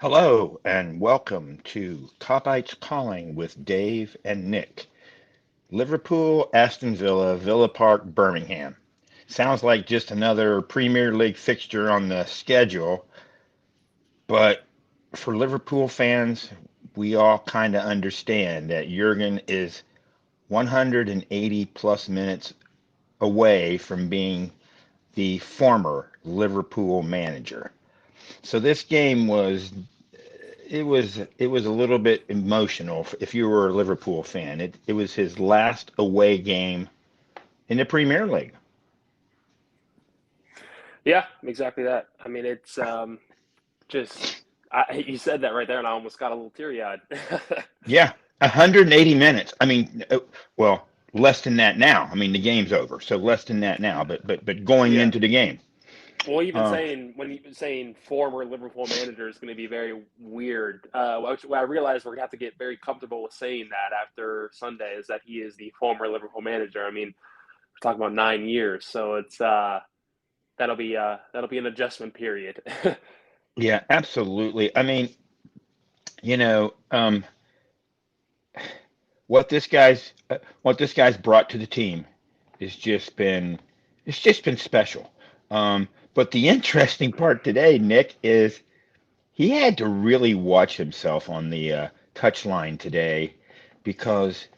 Hello and welcome to Kopites Calling with Dave and Nik. Liverpool, Aston Villa, Villa Park, Birmingham. Sounds like just another Premier League fixture on the schedule, but for Liverpool fans, we all kind of understand that Jurgen is 180 plus minutes away from being the former Liverpool manager. So this game was a little bit emotional if you were a Liverpool fan. It was his last away game in the Premier League. Yeah, exactly that. I mean, it's just you said that right there, and I almost got a little teary-eyed. Yeah, 180 minutes. I mean, well, less than that now. I mean, the game's over, so less than that now. But going Yeah. into the game, Well, even uh, saying when you saying former Liverpool manager is going to be very weird. What I realize we're going to have to get very comfortable with saying that after Sunday is that he is the former Liverpool manager. I mean, we're talking about 9 years, so it's that'll be an adjustment period. yeah, absolutely. I mean, you know, what this guy's brought to the team has just been it's just been special. But the interesting part today, Nick, is he had to really watch himself on the touchline today because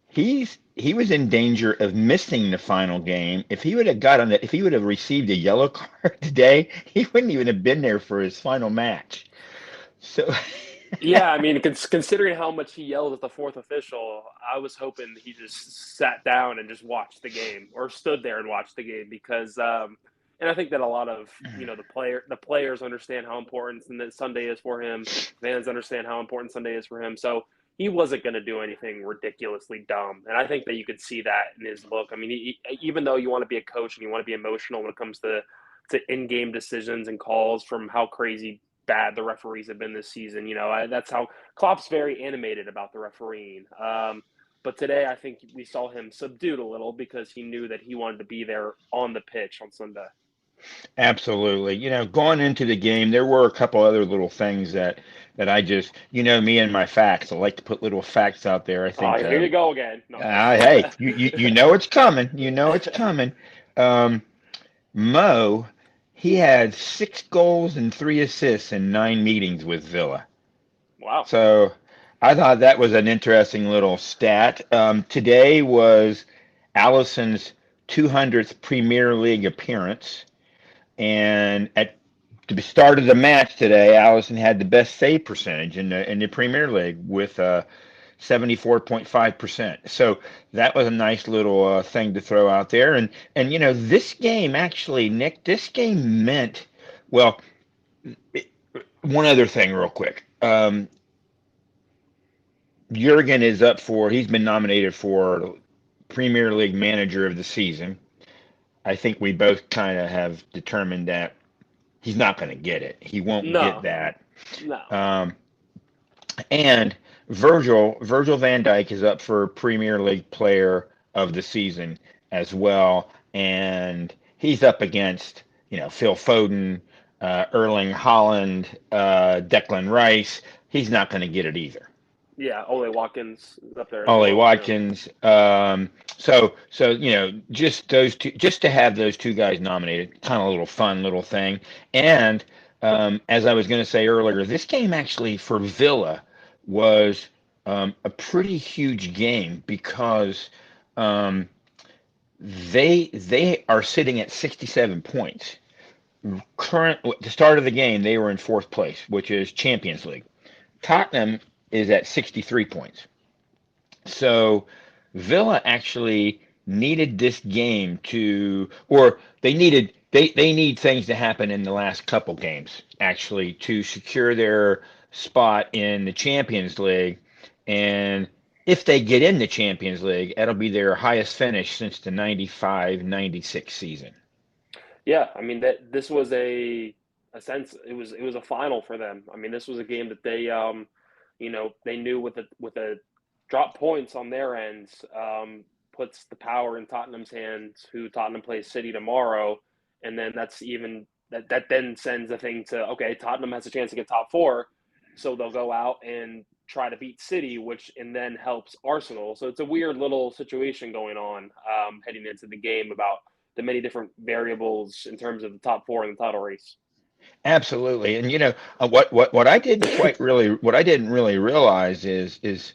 he was in danger of missing the final game. If he would have gotten it, if he would have received a yellow card today, he wouldn't even have been there for his final match. So Yeah, I mean, considering how much he yelled at the fourth official, I was hoping he just sat down and just watched the game or stood there and watched the game because, and I think that a lot of the players understand how important Sunday is for him. Fans understand how important Sunday is for him. So he wasn't going to do anything ridiculously dumb, and I think that you could see that in his look. I mean, even though you want to be a coach and you want to be emotional when it comes to in-game decisions and calls from how crazy bad the referees have been this season. That's how Klopp's very animated about the refereeing. But today, I think we saw him subdued a little because he knew that he wanted to be there on the pitch on Sunday. absolutely. Going into the game, there were a couple other little things that I just, me and my facts. I like to put little facts out there. I Oh, think, here you go again. No, I'm kidding. hey, you know it's coming. You know it's coming. Um, Mo, he had 6 goals and 3 assists in 9 meetings with Villa. Wow. So I thought that was an interesting little stat. Today was Allison's 200th Premier League appearance. And at the start of the match today, Allison had the best save percentage in the Premier League with 74.5%. So that was a nice little thing to throw out there. And this game actually, Nick, this game meant well. It, one other thing, real quick. Jurgen is up for. He's been nominated for Premier League Manager of the Season. I think we both kind of have determined that he's not going to get it. He won't get No, that. no. Um, and Virgil van Dijk is up for Premier League Player of the Season as well, and he's up against Phil Foden, Erling Holland, Declan Rice. He's not going to get it either. Yeah, Ole Watkins is up there as Ollie well. Yeah. Watkins. So just those two, just to have those two guys nominated, kind of a little fun little thing. And as I was going to say earlier, this game actually for Villa was a pretty huge game because um, they are sitting at 67 points. Current at the start of the game, they were in fourth place, which is Champions League. Tottenham is at 63 points. So Villa actually needed this game or they need things to happen in the last couple games actually to secure their spot in the Champions League. And if they get in the Champions League, it'll be their highest finish since the 95-96 season. Yeah, I mean that this was a sense it was a final for them. I mean, this was a game that they knew with a drop points on their ends puts the power in Tottenham's hands, who Tottenham plays City tomorrow, and then that then sends the thing to okay, Tottenham has a chance to get top four. so they'll go out and try to beat City, which and then helps Arsenal. So it's a weird little situation going on heading into the game about the many different variables in terms of the top four in the title race. Absolutely. And what I didn't really realize is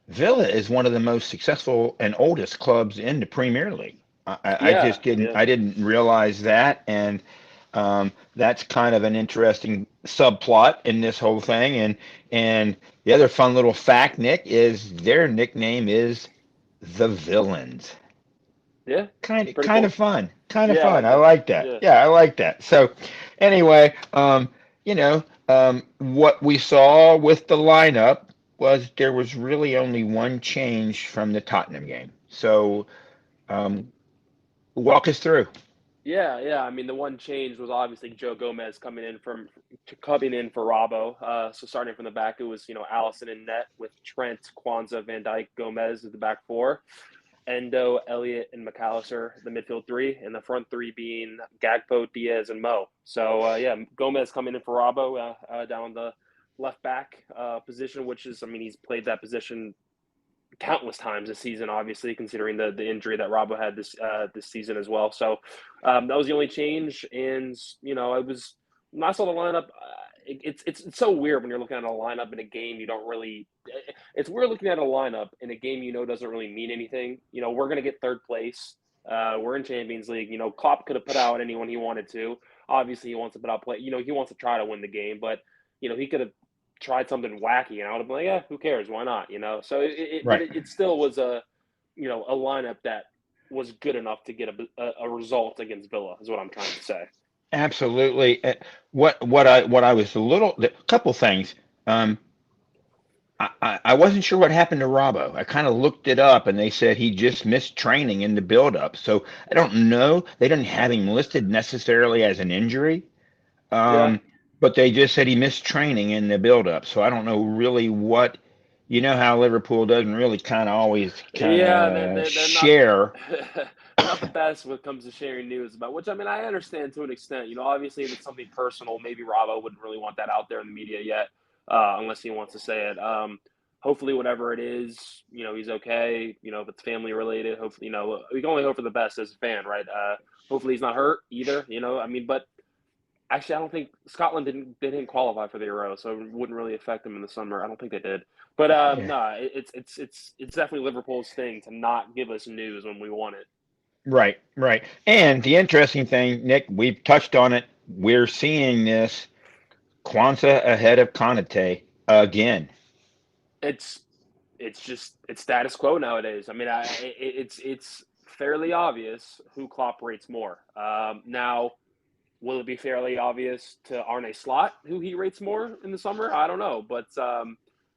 Villa is one of the most successful and oldest clubs in the Premier League. I Yeah, just didn't yeah. I didn't realize that, and that's kind of an interesting subplot in this whole thing. And the other fun little fact, Nick, is their nickname is the Villans. Yeah, kind of pretty kind of cool. fun kind of Yeah, I fun. like I that. like that. Yeah. Yeah, I like that. So anyway, what we saw with the lineup was there was really only one change from the Tottenham game. So um, walk us through. Yeah, yeah. I mean, the one change was obviously Joe Gomez coming in for Robbo. So starting from the back, it was Allison and net with Trent, Kwanzaa, Van Dijk, Gomez as the back four, Endo, Elliott, and McAllister the midfield three, and the front three being Gakpo, Diaz, and Mo. So yeah, Gomez coming in for Robbo down the left back position, which is, I mean, he's played that position countless times this season, obviously, considering the injury that Robbo had this season as well. So that was the only change. And I was when I saw the lineup. It's so weird when you're looking at a lineup in a game you don't really. It's weird looking at a lineup in a game doesn't really mean anything. We're gonna get third place. We're in Champions League. Klopp could have put out anyone he wanted to. Obviously, he wants to put out play. He wants to try to win the game, but he could have tried something wacky, and I would have been like, yeah, who cares? Why not? So but Right. it still was a lineup that was good enough to get a result against Villa, is what I'm trying to say. Absolutely. What I was a couple things. Um, I wasn't sure what happened to Robbo. I kind of looked it up, and they said he just missed training in the build-up. So I don't know. They didn't have him listed necessarily as an injury, Yeah, um, but they just said he missed training in the build-up. So I don't know really what. You know how Liverpool doesn't really kind of always kind yeah, of they're not share. not the best when it comes to sharing news about. Which, I mean, I understand to an extent. Obviously, if it's something personal, maybe Robbo wouldn't really want that out there in the media yet, unless he wants to say it. Hopefully, whatever it is, he's okay. If it's family related, hopefully, we can only hope for the best as a fan, right? Hopefully, he's not hurt either. I mean, but actually, I don't think Scotland didn't qualify for the Euro, so it wouldn't really affect them in the summer. I don't think they did. But Yeah. no, it's definitely Liverpool's thing to not give us news when we want it. Right, right. And the interesting thing, Nick, we've touched on it. We're seeing this Kwanzaa ahead of Konate again. It's it's status quo nowadays. I mean, it's fairly obvious who Klopp rates more. Now, will it be fairly obvious to Arne Slot who he rates more in the summer? I don't know, but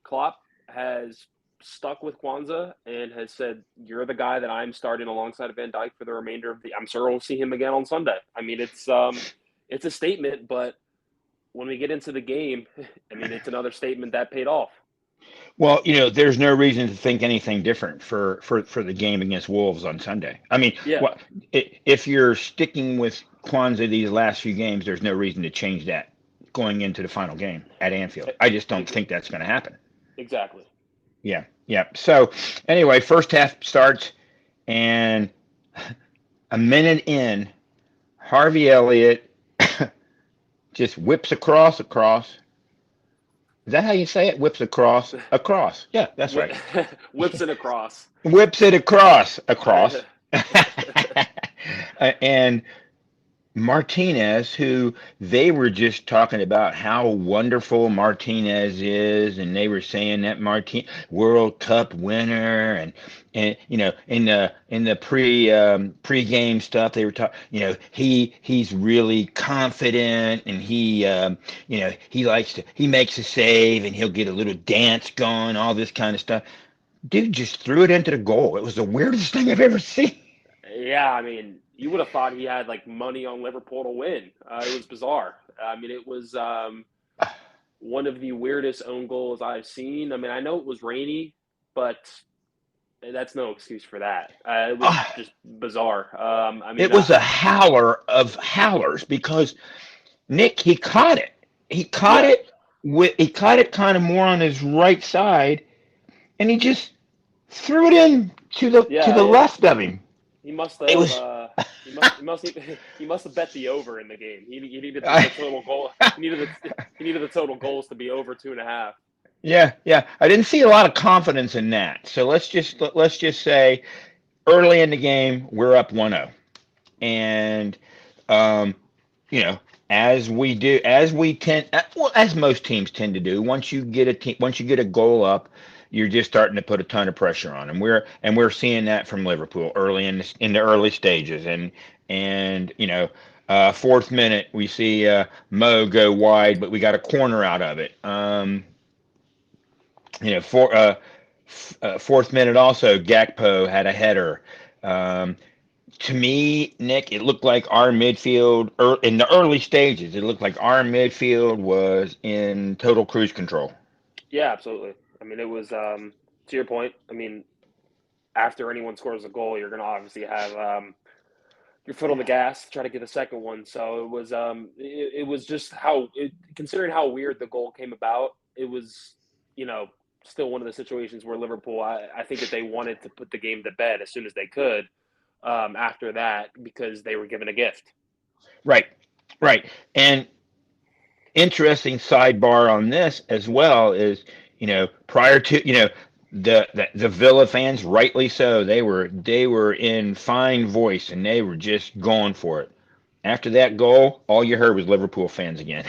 Klopp has stuck with Kwanzaa and has said, "You're the guy that I'm starting alongside Van Dijk for the remainder of the." I'm sure we'll see him again on Sunday. I mean, it's a statement, but when we get into the game, I mean, it's another statement that paid off. Well, there's no reason to think anything different for the game against Wolves on Sunday. I mean, Yeah, what if you're sticking with Kwanzaa these last few games? There's no reason to change that going into the final game at Anfield. I just don't ex- think that's going to happen. exactly. Yeah, yeah. So anyway, first half starts, and a minute in, Harvey Elliott just whips across. Is that how you say it? Whips across. Across. Yeah, that's right. Whips it across. Whips it across. And Martinez, who they were just talking about how wonderful Martinez is, and they were saying that Martin World Cup winner, and in the pre-game stuff they were talking, he's really confident, and he makes a save, and he'll get a little dance going, all this kind of stuff. Dude just threw it into the goal. It was the weirdest thing I've ever seen. Yeah, I mean, you would have thought he had like money on Liverpool to win. It was bizarre. I mean, it was one of the weirdest own goals I've seen. I mean, I know it was rainy, but that's no excuse for that. It was just bizarre. I It mean, was a howler of howlers because Nick, he caught it. He caught yeah, it. he caught it kind of more on his right side, and he just threw it in to Yeah, the left of him. he must It have. was, He must have bet the over in the game. He needed the I, total goal. He needed the total goals to be over 2.5. yeah, yeah. I didn't see a lot of confidence in that. So let's just say early in the game we're up 1-0, and um, you know, as we tend, well, as most teams tend to do, once you get a goal up, you're just starting to put a ton of pressure on them. We're seeing that from Liverpool early in the early stages, and fourth minute we see Mo go wide, but we got a corner out of it. Fourth minute also Gakpo had a header. Um, to me, Nick, it looked like our midfield in the early stages. It looked like our midfield was in total cruise control. Yeah, absolutely. I mean, it was to your point. I mean, after anyone scores a goal, you're going to obviously have your foot on the gas, try to get the second one. So it was just considering how weird the goal came about. It was you know still one of the situations where Liverpool, I think that they wanted to put the game to bed as soon as they could after that because they were given a gift. Right, right. And interesting sidebar on this as well is, prior to, the Villa fans, rightly so, they were in fine voice and they were just going for it. After that goal, all you heard was Liverpool fans again.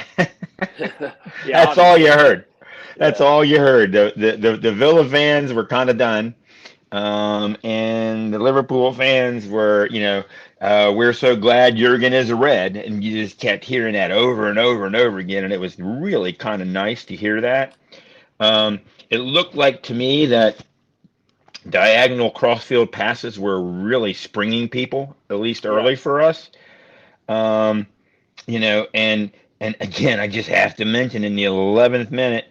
Yeah, That's all you obviously. heard. That's Yeah. all you heard. The Villa fans were kind of done. And the Liverpool fans were, we're so glad Jurgen is a red. And you just kept hearing that over and over and over again. And it was really kind of nice to hear that. Um, it looked like to me that diagonal crossfield passes were really springing people, at least Yeah. early for us. Um, and again, I just have to mention in the 11th minute,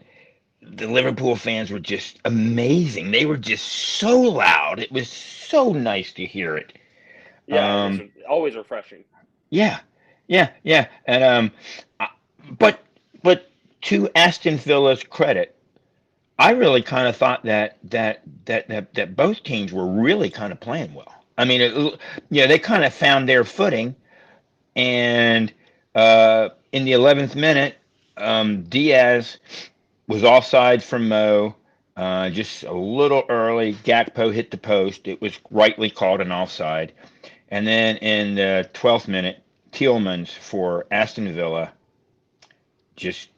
the Liverpool fans were just amazing. They were just so loud. It was so nice to hear it. Yeah, it was Um, always refreshing. yeah, yeah. And I- but but to Aston Villa's credit, I really kind of thought that both teams were really kind of playing well. I mean, they kind of found their footing, and in the 11th minute, Diaz was offside from Mo, just a little early. Gakpo hit the post. It was rightly called an offside. And then in the 12th minute, Tielemans for Aston Villa, just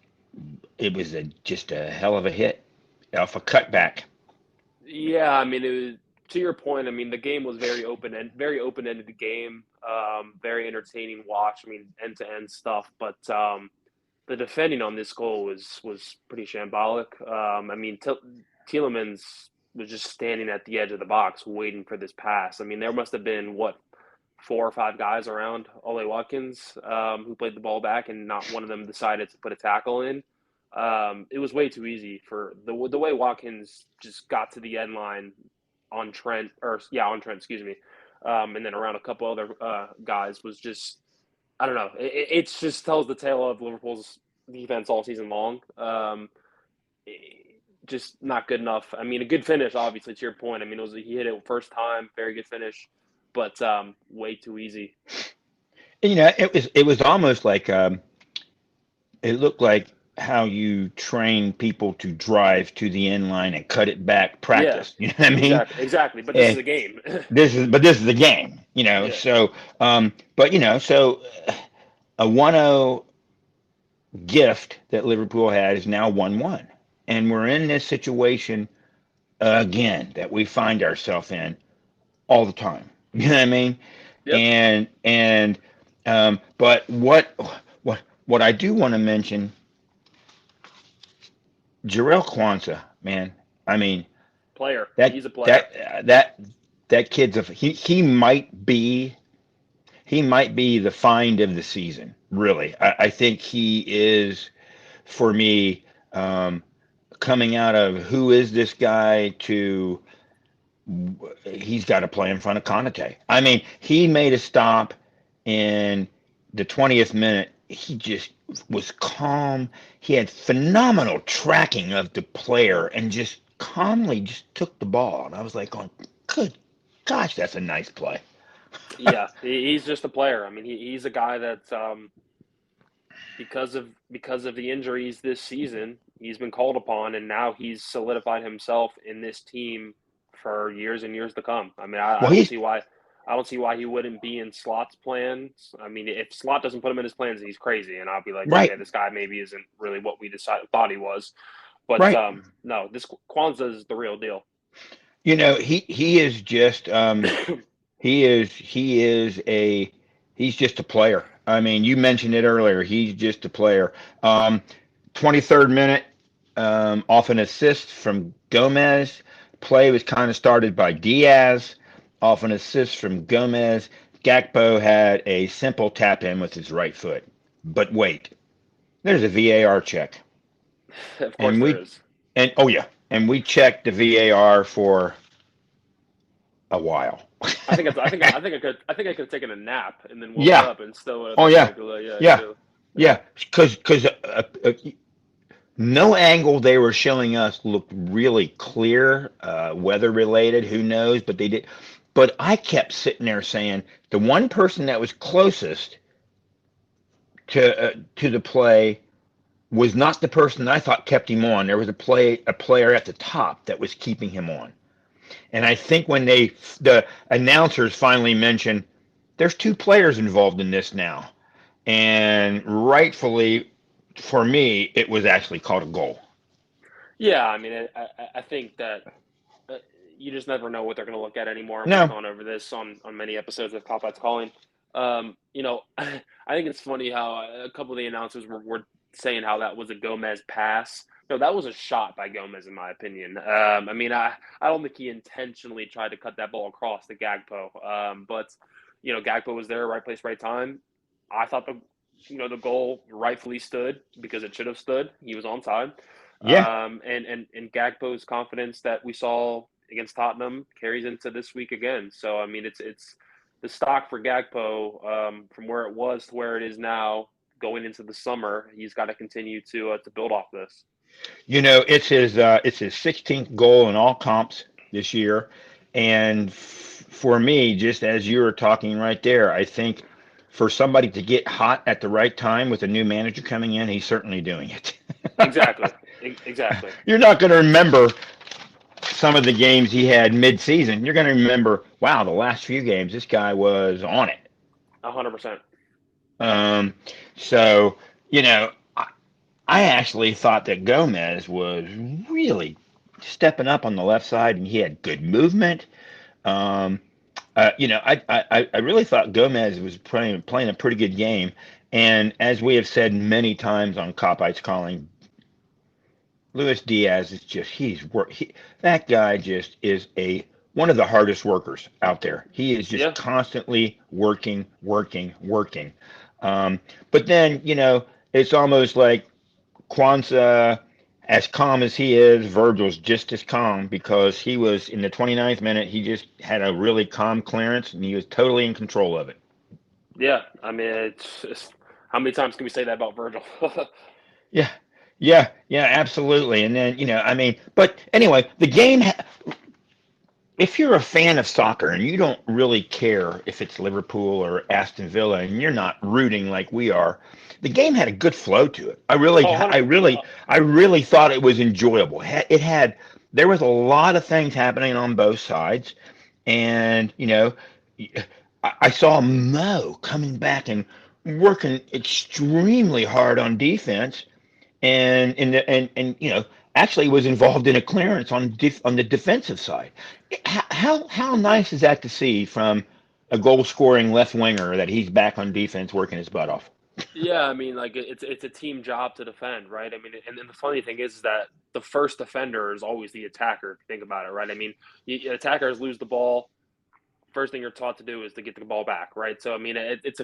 it was just a hell of a hit off a cutback. Yeah, I mean, it was to your point. I mean, the game was very open ended game. Very entertaining watch. I mean, end to end stuff. But the defending on this goal was pretty shambolic. I mean, Tielemans was just standing at the edge of the box waiting for this pass. I mean, there must have been what 4 or 5 guys around Ole Watkins who played the ball back, and not one of them decided to put a tackle in. It was way too easy for the way Watkins just got to the end line on Trent, on Trent, excuse me, and then around a couple other guys was just I don't know. It just tells the tale of Liverpool's defense all season long. Just not good enough. I mean, a good finish, obviously, to your point. I mean, he hit it first time, very good finish, but way too easy. It was almost like it looked like how you train people to drive to the end line and cut it back Yeah, practice. You know what I mean? exactly. But this is Eh, a game. this is the game. Yeah, So so a 1-0 gift that Liverpool had is now 1-1, and we're in this situation again that we find ourselves in all the time. You know what I mean? yep. But what I do want to mention, Jarrell Kwanzaa, man. I mean Player. that He's a player. that kid's he might be the find of the season. Really, I think he is for me. Coming out of who is this guy to he's got to play in front of Konate. I mean, he made a stop in the 20th minute. He just was calm. He had phenomenal tracking of the player and just calmly just took the ball. And I was like, going, good gosh, that's a nice play. Yeah, he's just a player. I mean, he's a guy that because of the injuries this season, he's been called upon, and now he's solidified himself in this team for years and years to come. I mean, I Well, don't he's see why. I don't see why he wouldn't be in Slot's plans. I mean, if Slot doesn't put him in his plans, he's crazy, and I'll be like, right, okay, this guy maybe isn't really what we thought he was. But right. no, this Kwanzaa is the real deal. He is just he's just a player. I mean, you mentioned it earlier. He's just a player. 23rd minute, off an assist from Gomez. Play was kind of started by Diaz, off an assist from Gomez. Gakpo had a simple tap in with his right foot. But wait, there's a VAR check, Of course, and there we is. and oh yeah, and we checked the VAR for a while. I could have taken a nap and then woke Yeah. up and still would have Oh been yeah. like, yeah, Yeah. too. Yeah. Yeah. Because no angle they were showing us looked really clear, weather related. Who knows? But they did. But I kept sitting there saying the one person that was closest to the play was not the person that I thought kept him on. There was a player at the top that was keeping him on. And I think when the announcers finally mentioned there's two players involved in this now, and rightfully for me, it was actually called a goal. Yeah, I mean, I think that uh, you just never know what they're going to look at anymore. We've No, gone over this on many episodes of Kopites Calling. I think it's funny how a couple of the announcers were saying how that was a Gomez pass. No, that was a shot by Gomez, in my opinion. I mean, I don't think he intentionally tried to cut that ball across to Gagpo. But Gagpo was there, right place, right time. I thought the goal rightfully stood because it should have stood. He was on time. yeah, And Gagpo's confidence that we saw against Tottenham carries into this week again. So I mean, it's the stock for Gagpo from where it was to where it is now going into the summer. He's got to continue to build off this. it's his 16th goal in all comps this year, and for me, just as you were talking right there, I think for somebody to get hot at the right time with a new manager coming in, he's certainly doing it. Exactly. Exactly. You're not going to remember some of the games he had mid-season. You're going to remember, wow, the last few games, this guy was on it. 100%. Um, so, you know, I actually thought that Gomez was really stepping up on the left side, and he had good movement. Um, I really thought Gomez was playing a pretty good game. And as we have said many times on Kopites Calling, Luis Diaz is just that guy just is a one of the hardest workers out there. He is just Yeah. constantly working, working, working. But then it's almost like Kwanzaa, as calm as he is, Virgil's just as calm because he was in the 29th minute. He just had a really calm clearance and he was totally in control of it. Yeah. I mean, how many times can we say that about Virgil? Yeah, yeah, yeah, absolutely. And then I mean, but anyway, the game. If you're a fan of soccer and you don't really care if it's Liverpool or Aston Villa and you're not rooting like we are, the game had a good flow to it. I really, Oh, I really, I really thought it was enjoyable. There was a lot of things happening on both sides, and I saw Mo coming back and working extremely hard on defense, and actually was involved in a clearance on the defensive side. How nice is that to see from a goal scoring left winger that he's back on defense working his butt off? Yeah, I mean, like it's a team job to defend, right? I mean, and the funny thing is that the first defender is always the attacker. If you think about it, right? I mean, attackers lose the ball. First thing you're taught to do is to get the ball back, right? So I mean, it's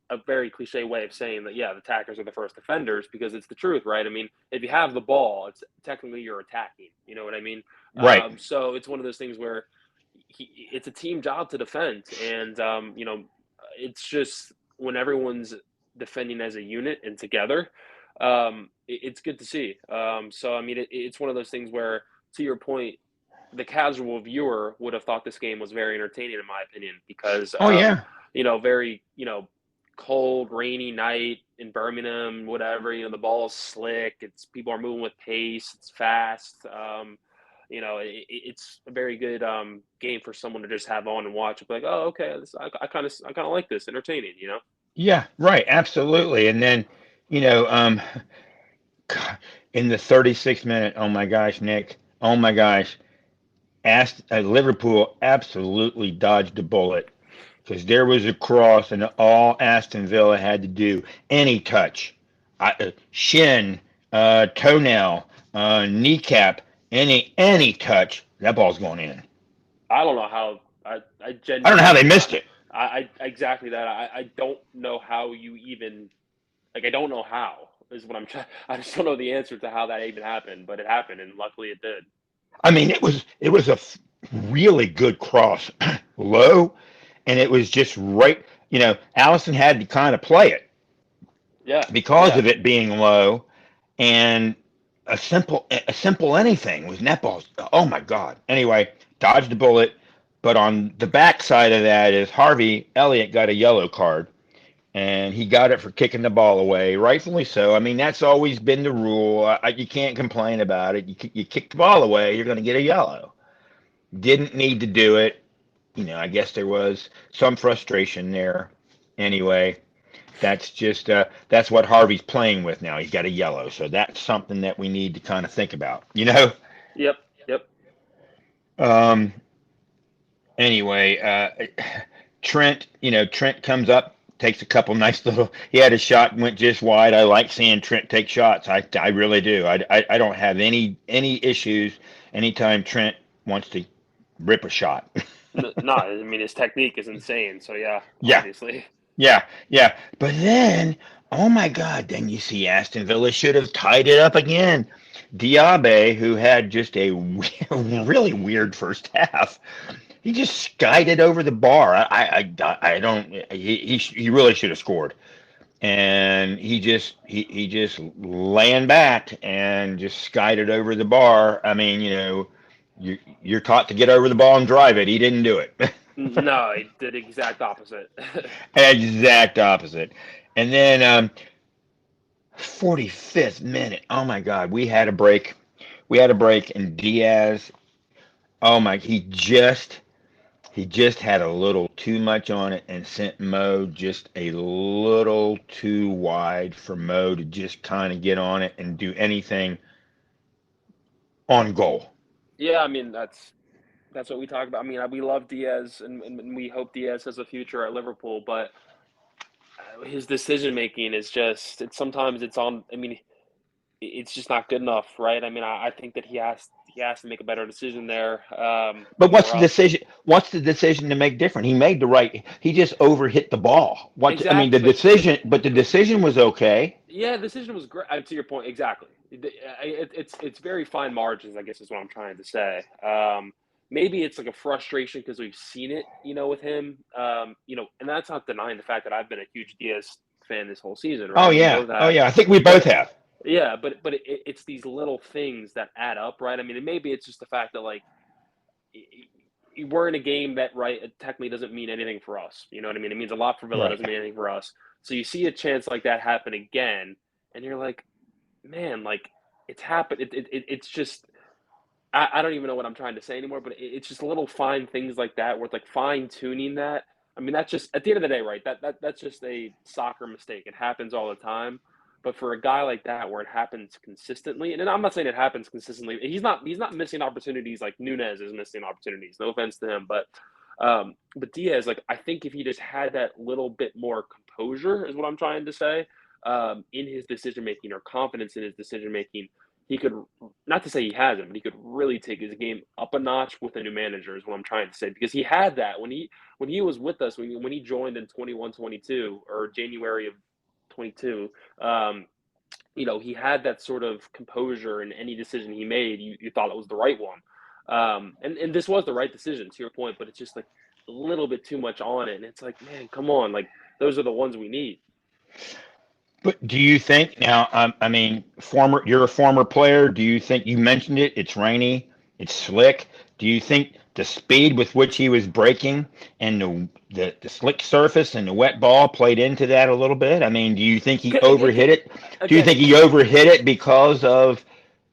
a very cliche way of saying that. Yeah, the attackers are the first defenders because it's the truth, right? I mean, if you have the ball, it's technically you're attacking. You know what I mean? Right. So it's one of those things where it's a team job to defend, and it's just when everyone's defending as a unit and together, it's good to see. So I mean, it's one of those things where, to your point, the casual viewer would have thought this game was very entertaining, in my opinion, because Oh yeah. very cold, rainy night in Birmingham, whatever. The ball's slick. It's people are moving with pace. It's fast. It's a very good game for someone to just have on and watch. Like, oh, okay, I kind of like this, entertaining. Yeah, right, absolutely. And then, you know, in the 36th minute, oh my gosh, Nick, oh my gosh, Liverpool absolutely dodged a bullet because there was a cross, and all Aston Villa had to do, any touch, shin, toenail, kneecap, any touch, that ball's going in. I don't know how. I I don't know how they genuinely. missed it. I exactly that. I don't know how you even I don't know how is what I'm trying. I just don't know the answer to how that even happened, but it happened, and luckily it did. I mean, it was a really good cross, low, and it was just right. Allison had to kind of play it Yeah, because yeah. of it being low, and a simple anything with netballs. Oh my God. Anyway, dodged the bullet, but on the back side of that is Harvey Elliott got a yellow card, and he got it for kicking the ball away, rightfully so. I mean, that's always been the rule. You can't complain about it. You kick the ball away, you're going to get a yellow. Didn't need to do it. I guess there was some frustration there. Anyway, that's what Harvey's playing with now. He's got a yellow, so that's something that we need to kind of think about. Yep, yep. Um, anyway, Trent comes up, takes a couple nice little. He had a shot, went just wide. I like seeing Trent take shots. I really do. I don't have any issues anytime Trent wants to rip a shot. No, I mean his technique is insane. So yeah, Yeah, obviously. yeah, yeah. But then, oh my God, then you see Aston Villa should have tied it up again. Diaby, who had just a really weird first half, he just skied it over the bar. I don't. He really should have scored, and he just laying back and just skied it over the bar. I mean, you're taught to get over the ball and drive it. He didn't do it. No, he did the exact opposite. Exact opposite. And then 45th minute. Oh my God, we had a break. We had a break, and Diaz. Oh my, he just had a little too much on it and sent Mo just a little too wide for Mo to just kind of get on it and do anything on goal. Yeah, I mean that's what we talk about. I mean, we love Diaz, and we hope Diaz has a future at Liverpool, but his decision making is just sometimes it's on. I mean, it's just not good enough, right? I mean, I think that he has to make a better decision there, But what's or the else. decision? What's the decision to make different? He made the right. He just overhit the ball. I mean, the Exactly. decision, but the decision was okay. Yeah, the decision was great. To your point, exactly. It's very fine margins, I guess, is what I'm trying to say. Maybe it's like a frustration because we've seen it, with him. And that's not denying the fact that I've been a huge Diaz fan this whole season, Oh right? You yeah, know oh that, yeah. I think we both but have. yeah, but it's these little things that add up, right? I mean, and maybe it's just the fact that like we're in a game that, right, it technically doesn't mean anything for us. You know what I mean? It means a lot for Villa. It Right. doesn't mean anything for us. So you see a chance like that happen again, and you're like, man, like it's happened. It's just I don't even know what I'm trying to say anymore. But it's just little fine things like that, where it's like fine tuning that. I mean, that's just at the end of the day, right? That's just a soccer mistake. It happens all the time. But for a guy like that, where it happens consistently, and I'm not saying it happens consistently, he's not missing opportunities like Nunez is missing opportunities. No offense to him, but Diaz, like I think if he just had that little bit more composure, is what I'm trying to say, in his decision making or confidence in his decision making, he could, not to say he hasn't, but he could really take his game up a notch with a new manager. Is what I'm trying to say, because he had that when he was with us, when he joined in 21-22 or January of 22. Um, he had that sort of composure in any decision he made. You thought it was the right one. And this was the right decision, to your point, but it's just like a little bit too much on it. And it's like, man, come on. Like, those are the ones we need. But do you think now? I mean, you're a former player. Do you think you mentioned it? It's rainy. It's slick. Do you think the speed with which he was braking and the slick surface and the wet ball played into that a little bit? I mean, do you think he overhit it? Do you Again, think he overhit it because of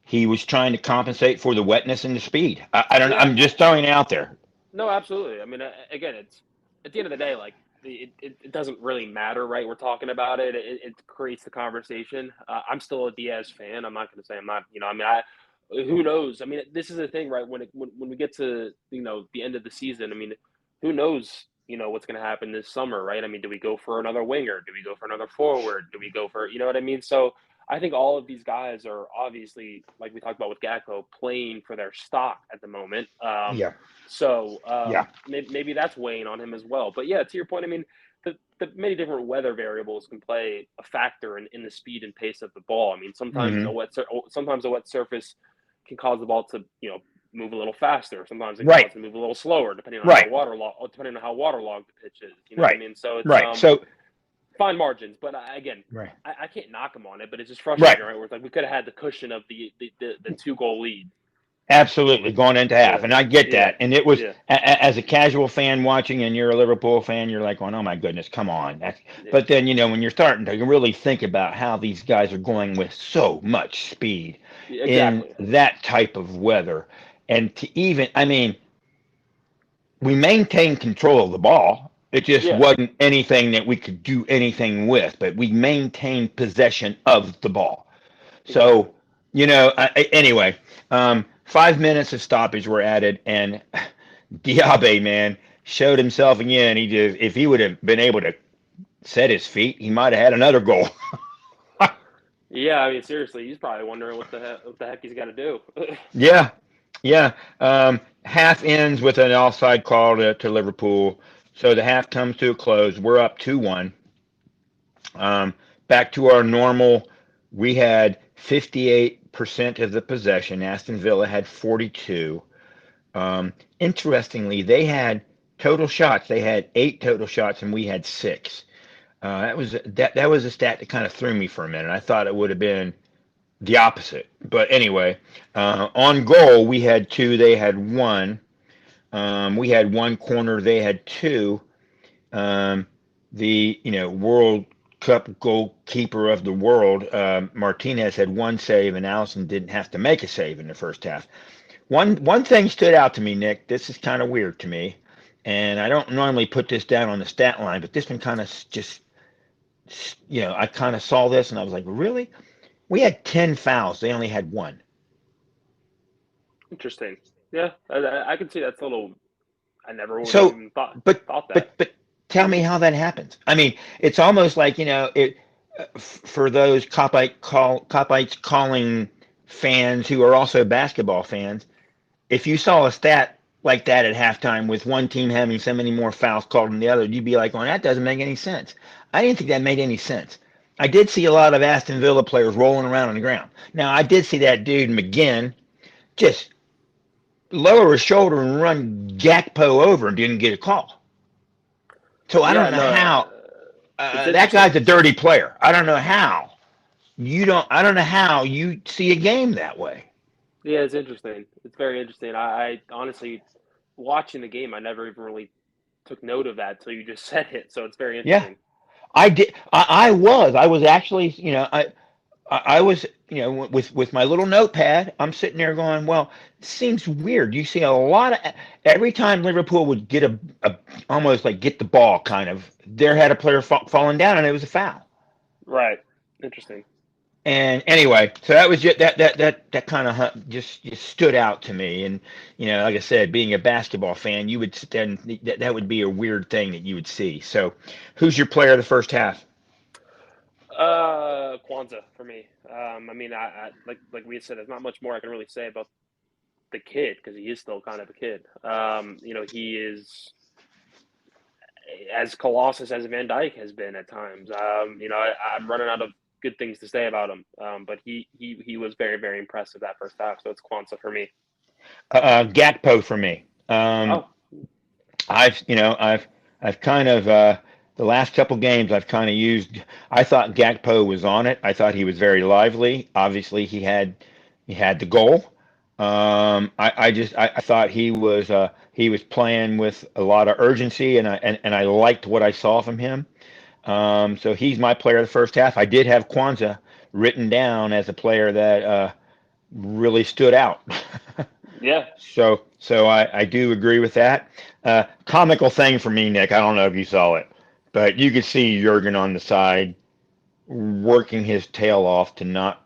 he was trying to compensate for the wetness and the speed? I don't know. yeah, I'm just throwing it out there. no, absolutely. I mean, again, it's at the end of the day, like it doesn't really matter, right? We're talking about it. It creates the conversation. I'm still a Diaz fan. I'm not going to say I'm not. I mean, who knows? I mean, this is the thing, right? When we get to the end of the season, I mean, who knows? What's going to happen this summer, right? I mean, do we go for another winger? Do we go for another forward? Do we go for what I mean? So I think all of these guys are obviously, like we talked about with Gakpo, playing for their stock at the moment. Yeah. So Yeah. maybe that's weighing on him as well. But yeah, to your point, I mean, the many different weather variables can play a factor in the speed and pace of the ball. I mean, sometimes Hmm. sometimes a wet surface can cause the ball to move a little faster. Sometimes it can cause Right. it to move a little slower, depending on Right. depending on how waterlogged the pitch is. You know what I Right. mean? So it's Right. So. fine margins. But again, Right. I can't knock him on it. But it's just Right. frustrating, right? Where it's like we could have had the cushion of the 2-goal lead. Absolutely, going into half, Yeah, and I get yeah, that. And it was yeah, as a casual fan watching, and you're a Liverpool fan, you're like, "Oh my goodness, come on!" yeah. But then when you're starting to really think about how these guys are going with so much speed in Exactly. that type of weather, and to even, I mean, we maintained control of the ball. It just Yeah. wasn't anything that we could do anything with, but we maintained possession of the ball. Exactly. So, anyway, 5 minutes of stoppage were added, and Diaby, man, showed himself again. If he would have been able to set his feet, he might have had another goal. Yeah, I mean, seriously, he's probably wondering what the heck he's got to do. Yeah, yeah. Half ends with an offside call to Liverpool, so the half comes to a close. We're up 2-1. Um, Back to our normal, we had 58% of the possession. Aston Villa had 42. Interestingly, they had total shots. They had 8 total shots, and we had 6. That was a stat that kind of threw me for a minute. I thought it would have been the opposite, but anyway, on goal we had 2. They had 1. We had 1 corner. They had 2. Um, the World Cup goalkeeper of the world, Martinez, had 1 save, and Allison didn't have to make a save in the first half. One thing stood out to me, Nick. This is kind of weird to me, and I don't normally put this down on the stat line, but this one kind of just, I kind of saw this and I was like, really? We had 10 fouls. They only had 1. Interesting. Yeah, I can see that's a little. I never would have So, even but thought that. but tell me how that happens. I mean, it's almost like it for those Kopites calling fans who are also basketball fans. If you saw a stat like that at halftime with one team having so many more fouls called than the other, you'd be like, "Well, that doesn't make any sense." I didn't think that made any sense. I did see a lot of Aston Villa players rolling around on the ground. Now, I did see that dude McGinn just lower his shoulder and run Gakpo over and didn't get a call. So I Yeah, don't know no, how it's that guy's interesting. a dirty player. I don't know how you don't. I don't know how you see a game that way. Yeah, it's interesting. It's very interesting. I honestly, watching the game, I never even really took note of that until you just said it. So it's very Yeah, interesting. I did. I was actually. I was, with my little notepad, I'm sitting there going, well, it seems weird. You see a lot of, every time Liverpool would get almost like get the ball kind of, there had a player falling down and it was a foul. Right. Interesting. And anyway, so that was just, that kind of just stood out to me. And, like I said, being a basketball fan, you would then, that would be a weird thing that you would see. So who's your player of the first half? Kwanzaa for me. I mean, I like we said, there's not much more I can really say about the kid because he is still kind of a kid. He is as colossus as Van Dyke has been at times. I'm running out of good things to say about him. But he was very very impressive that first half. So it's Kwanzaa for me. Gakpo for me. Oh, I've kind of The last couple games I've kind of used. I thought Gakpo was on it. I thought he was very lively. Obviously, he had the goal. I thought he was playing with a lot of urgency, and I liked what I saw from him. So he's my player of the first half. I did have Kwanzaa written down as a player that really stood out. Yeah. So I do agree with that. Comical thing for me, Nick. I don't know if you saw it, but you could see Jurgen on the side working his tail off to not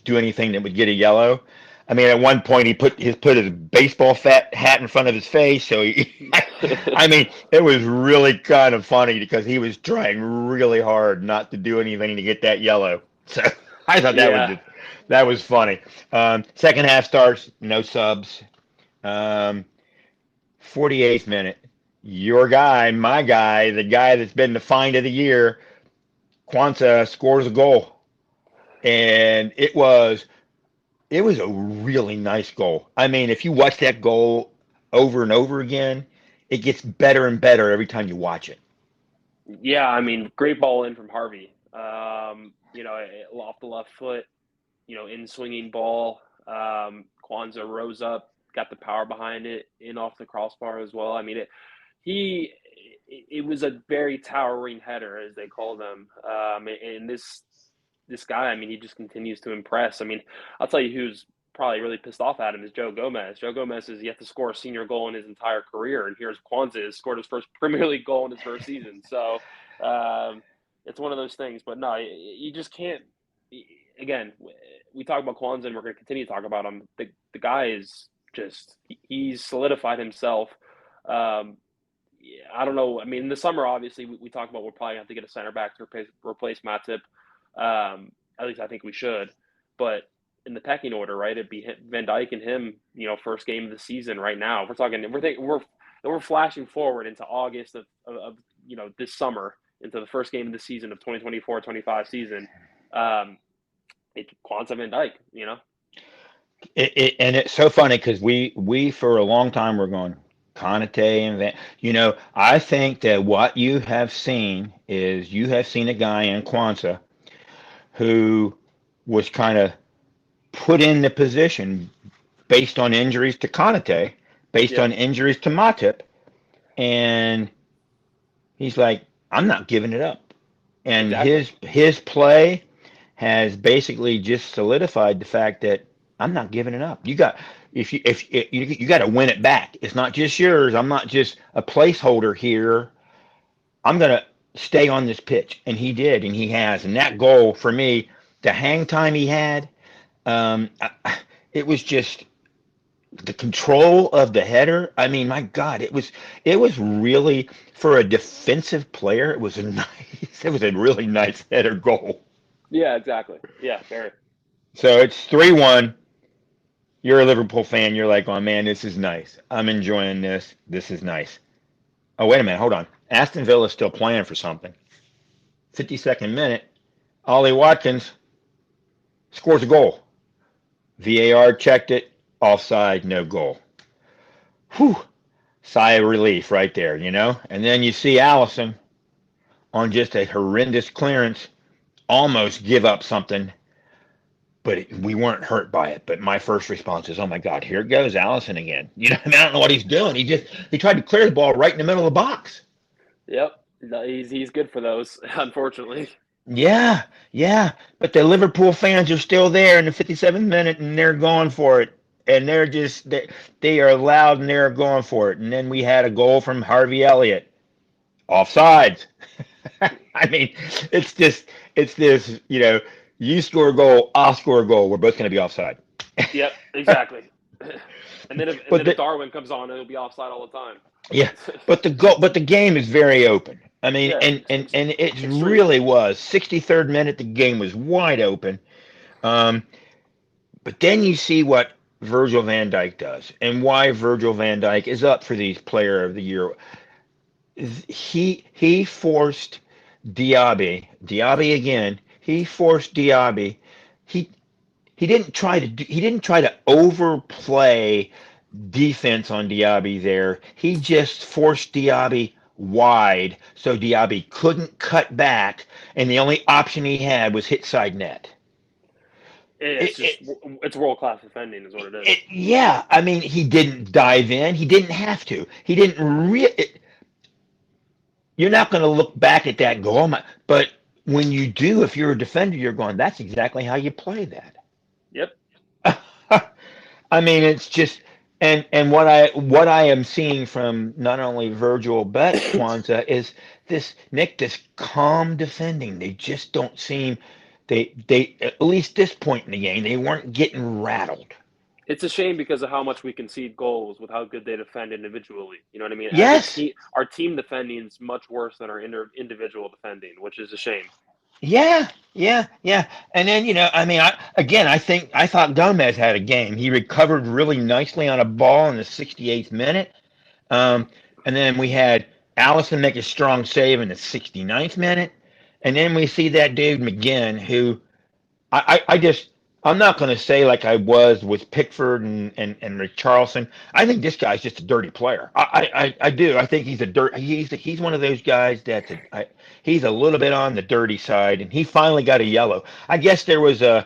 do anything that would get a yellow. I mean, at one point he put his baseball hat in front of his face. So I mean, it was really kind of funny because he was trying really hard not to do anything to get that yellow. So I thought Yeah. that was funny. Second half starts, no subs. 48th minute, your guy, my guy, the guy that's been the find of the year, Kwanzaa scores a goal, and it was a really nice goal. I mean, if you watch that goal over and over again, it gets better and better every time you watch it. Yeah, I mean, great ball in from Harvey. Off the left foot, in swinging ball. Kwanzaa rose up, got the power behind it, in off the crossbar as well. I mean, it was a very towering header, as they call them. And this guy, I mean, he just continues to impress. I mean, I'll tell you who's probably really pissed off at him is Joe Gomez. Joe Gomez has yet to score a senior goal in his entire career, and here's Kwanzaa has scored his first Premier League goal in his first season. So it's one of those things. But no, you just can't. Again, we talk about Kwanzaa, and we're going to continue to talk about him. The guy is just he's solidified himself. I don't know. I mean, in the summer, obviously, we talked about we'll probably have to get a center back to replace Matip. At least I think we should. But in the pecking order, right, it'd be Van Dijk and him. First game of the season right now. We're flashing forward into August of this summer into the first game of the season of 2024-25 season. It's Kwanzaa Van Dijk. And it's so funny because we for a long time were going Konate and Van. I think that what you have seen is you have seen a guy in Kwanzaa who was kind of put in the position based on injuries to Konate, based on injuries to Matip, and he's like, I'm not giving it up. And Exactly. his play has basically just solidified the fact that I'm not giving it up. You got you got to win it back. It's not just yours. I'm not just a placeholder here. I'm gonna stay on this pitch, and he did, and he has. And that goal for me, the hang time he had, it was just the control of the header. I mean, my God, it was really for a defensive player. It was a really nice header goal. Yeah, exactly. Yeah, very. So it's 3-1. You're a Liverpool fan. You're like, oh man, this is nice. I'm enjoying this. This is nice. Oh, wait a minute. Hold on. Aston Villa is still playing for something. 52nd minute. Ollie Watkins scores a goal. VAR checked it. Offside, no goal. Whew. Sigh of relief right there, And then you see Allison on just a horrendous clearance almost give up something, but we weren't hurt by it. But my first response is, oh my God, here goes Allison again. I don't know what he's doing. He tried to clear the ball right in the middle of the box. Yep, he's good for those, unfortunately. Yeah, yeah. But the Liverpool fans are still there in the 57th minute, and they're going for it. And they are loud and they're going for it. And then we had a goal from Harvey Elliott. Offsides. I mean, it's this, you score a goal, I'll score a goal. We're both going to be offside. Yep, exactly. And then if Darwin comes on, it'll be offside all the time. Yeah, but the game is very open. I mean, Yeah, and it really was 63rd minute. The game was wide open. But then you see what Virgil van Dijk does, and why Virgil van Dijk is up for these Player of the Year. He forced Diaby again. He forced Diaby. He didn't try to overplay defense on Diaby there. He just forced Diaby wide, so Diaby couldn't cut back, and the only option he had was hit side net. It's It, just it, it's world class defending is what it is. yeah, I mean, he didn't dive in. He didn't have to. He didn't you're not going to look back at that and go, oh my. But when you do, if you're a defender, you're going, that's exactly how you play that. Yep. I mean, it's just, and what I am seeing from not only Virgil but Kwanzaa is this calm defending. They just don't seem they at least this point in the game they weren't getting rattled. It's a shame because of how much we concede goals with how good they defend individually. You know what I mean? As a Yes. team, our team defending is much worse than our individual defending, which is a shame. Yeah, yeah. And then, I mean, I thought Gomez had a game. He recovered really nicely on a ball in the 68th minute. Um, and then we had Allison make a strong save in the 69th minute. And then we see that dude McGinn, who I just I'm not going to say like I was with Pickford and Rick Charlson. I think this guy's just a dirty player. I do. I think he's one of those guys he's a little bit on the dirty side, and he finally got a yellow. I guess there was a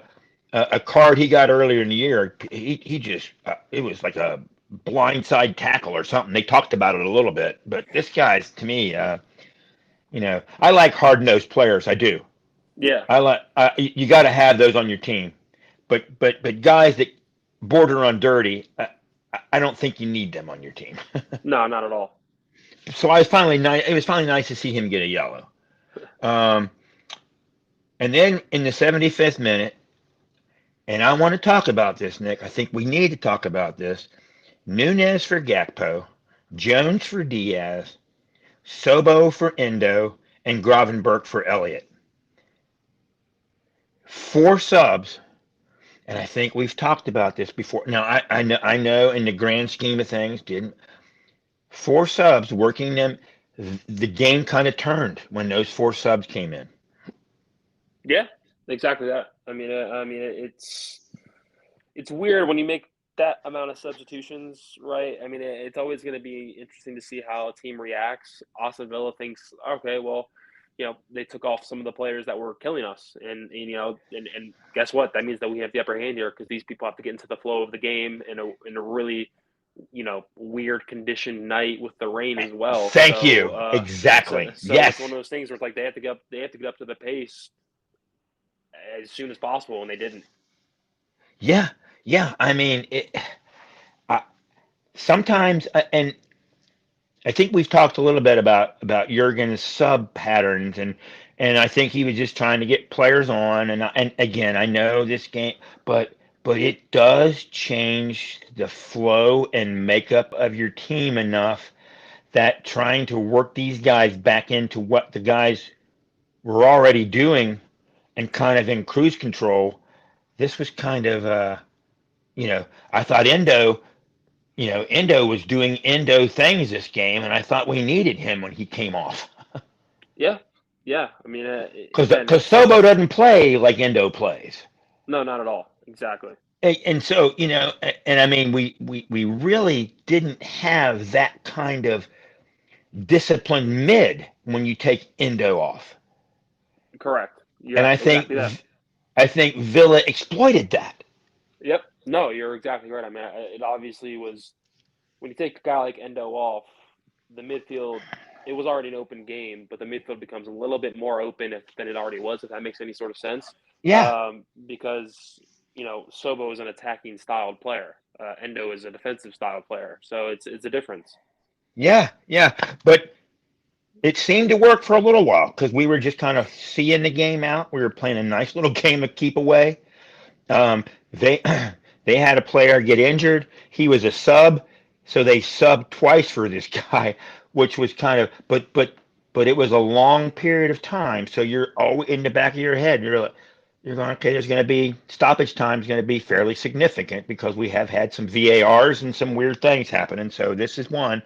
card he got earlier in the year. He just it was like a blindside tackle or something. They talked about it a little bit, but this guy's to me. I like hard-nosed players. I do. Yeah. You got to have those on your team, but guys that border on dirty, I don't think you need them on your team. No, not at all. So I was finally nice. It was finally nice to see him get a yellow. And then in the 75th minute, and I want to talk about this, Nick. I think we need to talk about this. Nunez for Gakpo, Jones for Diaz, Sobo for Endo, and Gravenberch for Elliott. 4 subs, and I think we've talked about this before. Now I know in the grand scheme of things, didn't 4 subs working them, the game kind of turned when those 4 subs came in. Yeah, exactly that. I mean, it's weird when you make that amount of substitutions, right? I mean, it's always going to be interesting to see how a team reacts. Aston Villa thinks, okay, well, they took off some of the players that were killing us, and guess what? That means that we have the upper hand here because these people have to get into the flow of the game in a really, weird conditioned night with the rain as well. Thank you. Exactly. So yes. it's one of those things where it's like they have to get up to the pace as soon as possible, and they didn't. Yeah. I mean, sometimes, and I think we've talked a little bit about Jurgen's sub patterns, and I think he was just trying to get players on. And again, I know this game, but it does change the flow and makeup of your team enough that trying to work these guys back into what the guys were already doing and kind of in cruise control. This was kind of, I thought Endo was doing Endo things this game, and I thought we needed him when he came off. Yeah. I mean, because Sobo doesn't play like Endo plays. No, not at all. Exactly. And so, and I mean, we really didn't have that kind of disciplined mid when you take Endo off. Correct. Yeah, and I think Villa exploited that. Yep. No, you're exactly right. I mean, it obviously was when you take a guy like Endo off, the midfield, it was already an open game, but the midfield becomes a little bit more open than it already was, if that makes any sort of sense. Yeah. Because, Sobo is an attacking styled player. Endo is a defensive style player. So it's a difference. Yeah. But it seemed to work for a little while because we were just kind of seeing the game out. We were playing a nice little game of keep away. They had a player get injured. He was a sub, so they subbed twice for this guy, which was kind of but it was a long period of time. So you're always in the back of your head. You're going, okay, there's going to be stoppage time is going to be fairly significant because we have had some VARs and some weird things happen. And so this is one.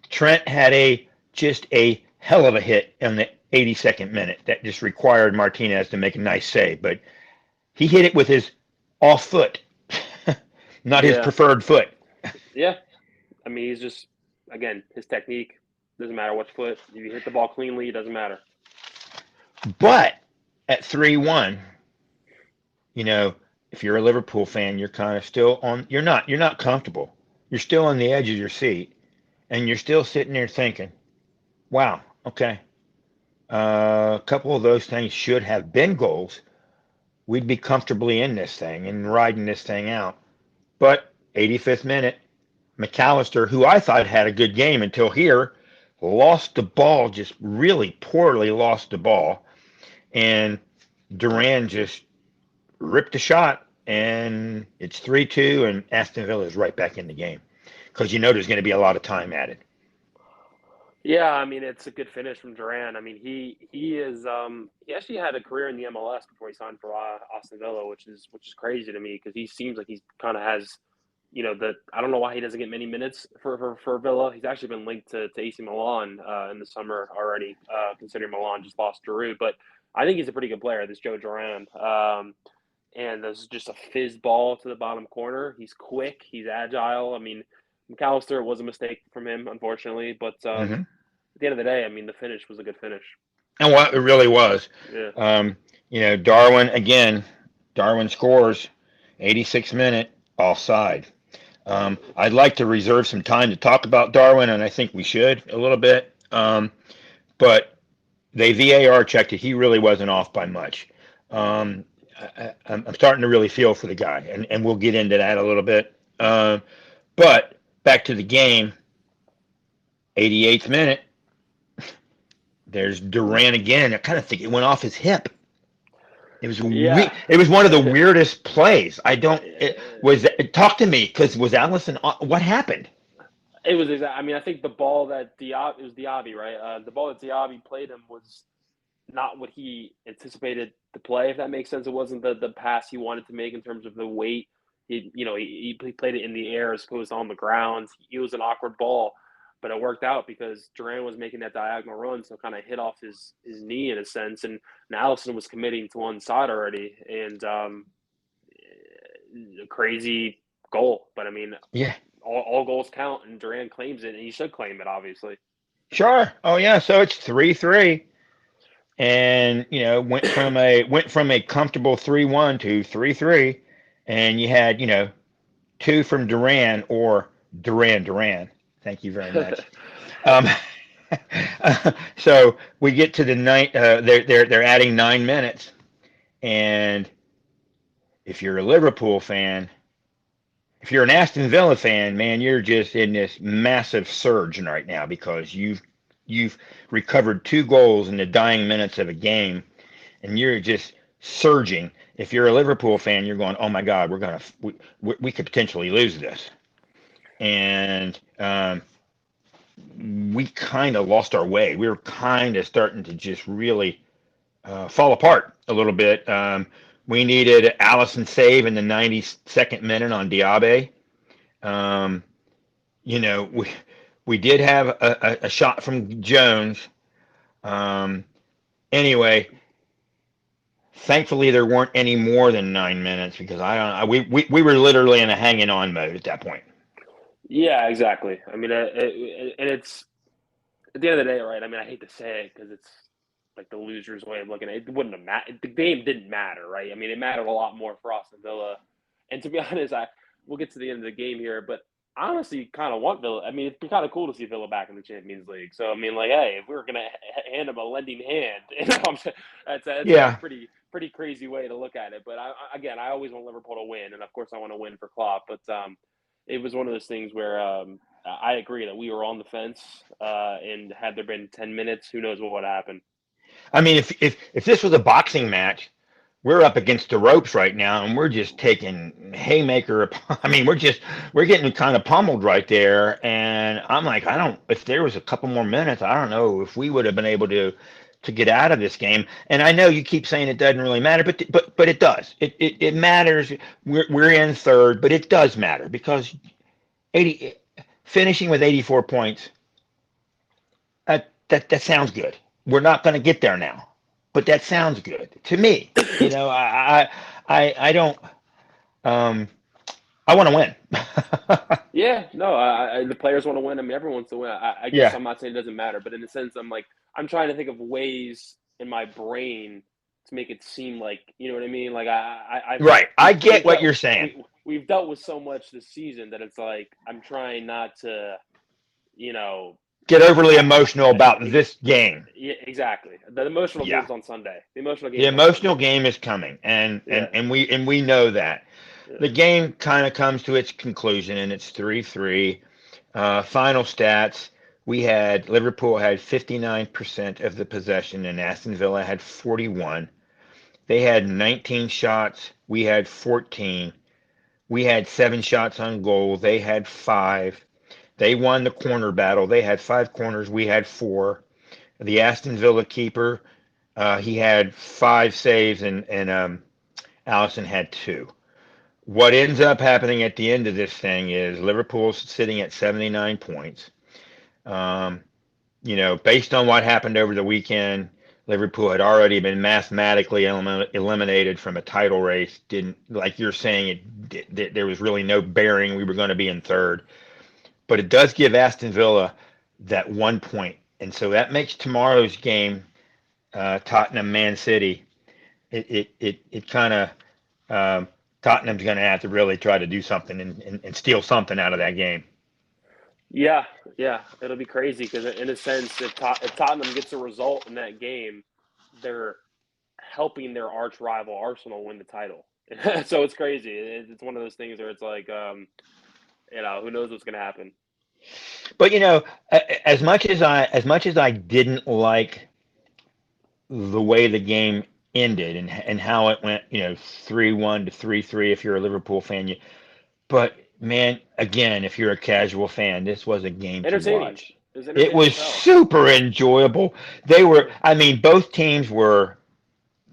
Trent had just a hell of a hit in the 82nd minute that just required Martinez to make a nice save, but he hit it with his off foot, not his preferred foot. Yeah. I mean, he's just, again, his technique, Doesn't matter which foot. If you hit the ball cleanly, it doesn't matter. But at 3-1, if you're a Liverpool fan, you're kind of still on. You're not comfortable. You're still on the edge of your seat, and you're still sitting there thinking, "Wow, okay, a couple of those things should have been goals. We'd be comfortably in this thing and riding this thing out." But 85th minute, McAllister, who I thought had a good game until here, lost the ball, just really poorly lost the ball, and Duran just ripped a shot, and it's 3-2, and Aston Villa is right back in the game because there's going to be a lot of time added. Yeah, I mean it's a good finish from Duran. I mean he is he actually had a career in the MLS before he signed for Aston Villa, which is crazy to me because he seems like he's kind of has I don't know why he doesn't get many minutes for Villa. He's actually been linked to AC Milan in the summer already, considering Milan just lost Giroud. But I think he's a pretty good player, this Joe Duran. And there's just a fizz ball to the bottom corner. He's quick. He's agile. I mean, McAllister was a mistake from him, unfortunately. But at the end of the day, I mean, the finish was a good finish. And what it really was. Yeah. Darwin scores, 86th minute, offside. I'd like to reserve some time to talk about Darwin, and I think we should a little bit. But they VAR checked it. He really wasn't off by much. I'm starting to really feel for the guy, and we'll get into that a little bit. But back to the game, 88th minute, there's Duran again. I kind of think it went off his hip. It was it was one of the weirdest plays. Talk to me, because was Allison, what happened? It was I mean, I think the ball that it was Diaby, right? The ball that Diaby played him was not what he anticipated to play, if that makes sense. It wasn't the pass he wanted to make in terms of the weight. He played it in the air as opposed to on the ground. It was an awkward ball, but it worked out because Duran was making that diagonal run, so kind of hit off his knee in a sense, and Allison was committing to one side already, and a crazy goal. But I mean, yeah, all goals count, and Duran claims it, and he should claim it, obviously. Sure. Oh yeah. So it's 3-3, and went from a comfortable 3-1 to 3-3, and you had two from Duran or Duran. Thank you very much. So we get to the night. They're adding 9 minutes, and if you're a Liverpool fan, if you're an Aston Villa fan, man, you're just in this massive surge right now because you've recovered 2 goals in the dying minutes of a game, and you're just surging. If you're a Liverpool fan, you're going, "Oh my God, we could potentially lose this," and we kind of lost our way. We were kind of starting to just really fall apart a little bit. We needed Allison save in the 92nd minute on Diaby. We did have a shot from Jones. Anyway, thankfully there weren't any more than 9 minutes because we were literally in a hanging on mode at that point. Yeah, exactly. I mean, and it's at the end of the day, right? I mean, I hate to say it because it's like the loser's way of looking at it. It wouldn't have mattered. The game didn't matter, right? I mean, it mattered a lot more for Aston Villa. And to be honest, we'll get to the end of the game here, but I honestly kind of want Villa. I mean, it'd be kind of cool to see Villa back in the Champions League. So, I mean, like, hey, if we were going to hand them a lending hand, that's a pretty crazy way to look at it. But, I always want Liverpool to win. And, of course, I want to win for Klopp. But it was one of those things where I agree that we were on the fence. And had there been 10 minutes, who knows what would happen. I mean, if this was a boxing match, we're up against the ropes right now, and we're just taking haymaker. I mean, we're getting kind of pummeled right there. And I'm like, if there was a couple more minutes, I don't know if we would have been able to get out of this game. And I know you keep saying it doesn't really matter, but it does. It matters. We're in third, but it does matter because finishing with 84 points. That sounds good. We're not going to get there now, but that sounds good to me. I don't. I want to win. Yeah, no, the players want to win. I mean, everyone wants to win. I guess Yeah, I'm not saying it doesn't matter, but in a sense, I'm trying to think of ways in my brain to make it seem like, you know what I mean? Like I've right. I get we've what dealt you're saying. we've dealt with so much this season that it's like I'm trying not to, you know, Get overly I emotional about this game. yeah, exactly. The emotional Yeah. game's on Sunday. The emotional The game's on emotional Sunday. game is coming, and Yeah, we know that. yeah. The game kind of comes to its conclusion, and it's 3-3. Final stats: we had Liverpool had 59% of the possession, and Aston Villa had 41. They had 19 shots. We had 14. We had 7 shots on goal. They had 5. They won the corner battle. They had 5 corners. We had 4. The Aston Villa keeper, he had 5 saves, and Allison had 2. What ends up happening at the end of this thing is Liverpool's sitting at 79 points. Um, based on what happened over the weekend, Liverpool had already been mathematically eliminated from a title race. Didn't, like you're saying, there was really no bearing we were going to be in third. But it does give Aston Villa that 1 point, and so that makes tomorrow's game, Tottenham Man City. It kind of, Tottenham's going to have to really try to do something and steal something out of that game. Yeah, yeah, it'll be crazy because in a sense, if Tottenham gets a result in that game, they're helping their arch rival Arsenal win the title. So it's crazy. It's one of those things where it's like, who knows what's going to happen. But as much as I didn't like the way the game ended and how it went, 3-1 to 3-3 if you're a Liverpool fan, but man, again, if you're a casual fan, this was a game to Entertaining. watch. It was It entertaining was as hell. super enjoyable. They were, Yeah. I mean, both teams were,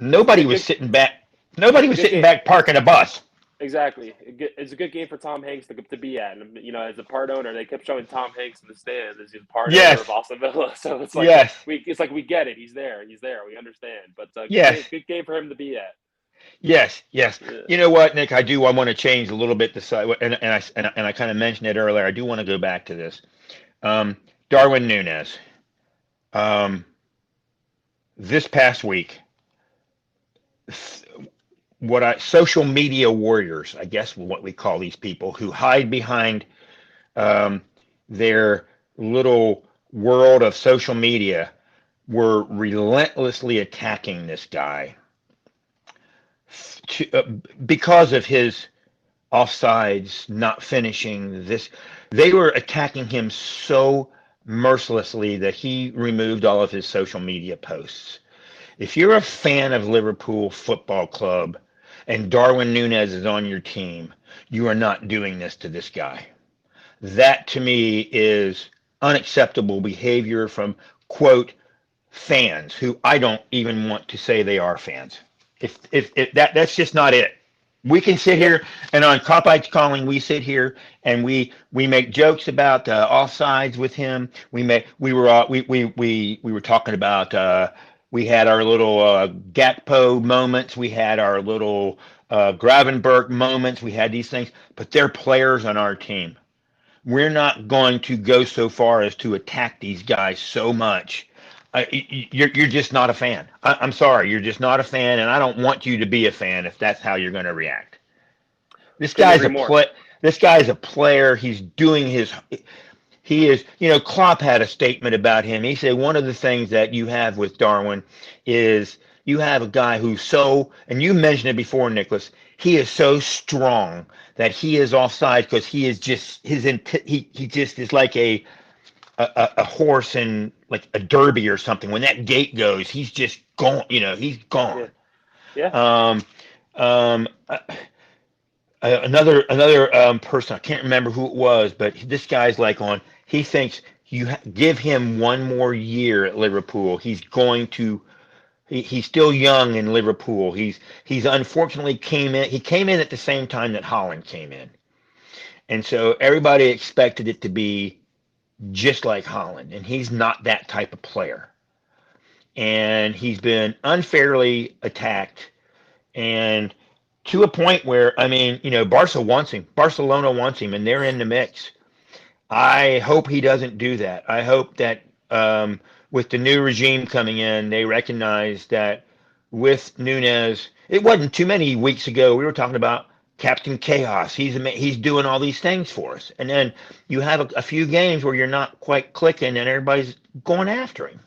nobody Good, was good, sitting back, nobody was good sitting game. back parking a bus. Exactly. It's a good game for Tom Hanks to be at. And, as a part owner, they kept showing Tom Hanks in the stands as he's a part owner of Yes, Aston Villa. So it's like yes, we get it. He's there. He's there. We understand. But yes. good game for him to be at. Yes, yes. Yeah. You know what, Nick? I want to change a little bit the side, and I kind of mentioned it earlier. I do want to go back to this. Um, Darwin Nunez. Um, this past week, what I social media warriors, I guess, what we call these people who hide behind um, their little world of social media, were relentlessly attacking this guy to, because of his offsides, not finishing this. They were attacking him so mercilessly that he removed all of his social media posts. If you're a fan of Liverpool Football Club and Darwin Nunez is on your team, you are not doing this to this guy. That to me is unacceptable behavior from, quote, fans who I don't even want to say they are fans. If that's just not it. We can sit Yep. here and on Kopites Calling, we sit here and we make jokes about offsides with him. We were talking about we had our little Gakpo moments. We had our little Gravenberg moments. We had these things, but they're players on our team. We're not going to go so far as to attack these guys so much. You're just not a fan. I'm sorry, you're just not a fan, and I don't want you to be a fan if that's how you're going to react. This Couldn't guy's agree a more. play. This guy's a player. He's doing his. He is. Klopp had a statement about him. He said one of the things that you have with Darwin is you have a guy who's so, and you mentioned it before, Nicholas. He is so strong that he is offside because he is just he just is like a horse in like a derby or something. When that gate goes, he's just gone. He's Yeah. gone. Yeah. Um, um, uh, another person, I can't remember who it was, but this guy's like on. He thinks give him one more year at Liverpool. He's going to. He's still young in Liverpool. He's unfortunately came in. He came in at the same time that Holland came in, and so everybody expected it to be just like Holland, and he's not that type of player. And he's been unfairly attacked. And to a point where, I mean, Barcelona wants him, and they're in the mix. I hope he doesn't do that. I hope that with the new regime coming in, they recognize that with Nunez, it wasn't too many weeks ago we were talking about Captain Chaos. He's doing all these things for us, and then you have a few games where you're not quite clicking, and everybody's going after him.